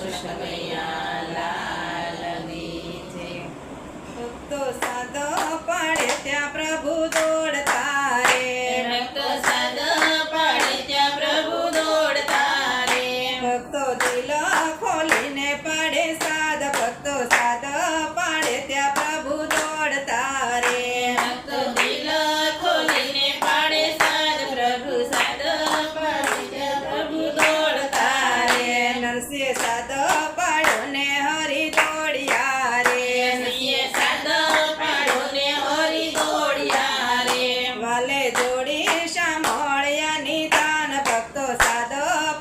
કૃષ્ણ કૈયા લાલની જય. ભક્તો સાદો પડે ત્યાં પ્રભુ દોડતા રે. ભક્તો સાદ પાડે ત્યાં પ્રભુ દોડતા રે. ભક્તો દિલ ખોલીને પાડે સાદ. ભક્તો સાદ પાડે ત્યાં પ્રભુ દોડતા રે. ભક્તો દિલ ખોલીને પાડે સાદ. પ્રભુ સાદ પાડે ત્યાં પ્રભુ દોડતા રે. નરસિંહ સાદ પાડ્યો ને હરી દોડ્યા રે. નરસિંહે સાદ પાડ્યો ને હરી દોડ્યા રે. વાલે જોડી સાંભળ્યા નિદાન. ભક્તો સાદ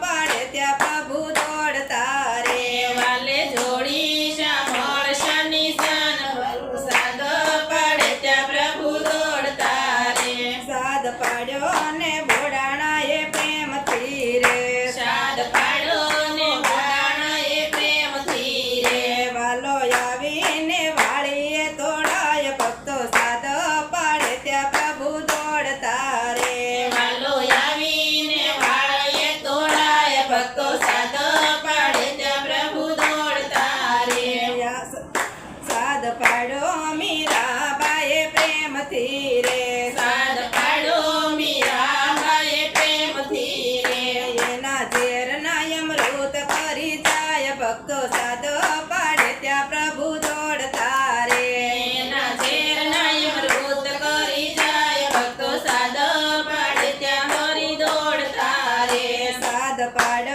પાડે ત્યાં પ્રભુ દોડતા રે. વાલે જોડી સાંભળ શનિશાન. પ્રભુ સાદ પાડે ત્યાં પ્રભુ દોડતા રે. સાદ પાડ્યો ને બોડાણાએ પ્રેમથી રે. સાદ પાડ્યો ને બોલાણાએ પ્રેમથી રે. વાલો આવીને વાળીએ તોડાય. ભક્તો સાદ પાડે ત્યાં પ્રભુ દોડતા રે. વાલો આવીને વાળીએ તોડાય. ભક્તો સાદ પાડે ત્યાં પ્રભુ દોડતા રે. સાદ પાડ્યો મીરાબાએ પ્રેમથી રે. સાદ પાડ્યો મીરાબાએ પ્રેમથી રે. એના ઝેરના અમૃત કરી જાય. ભક્તો સાદ પાડે ત્યાં પ્રભુ દોડતા રે. એના ઝેરના અમૃત કરી જાય. ભક્તો સાદ પાડે ત્યાં હરી દોડતા રે. સાદ પાડ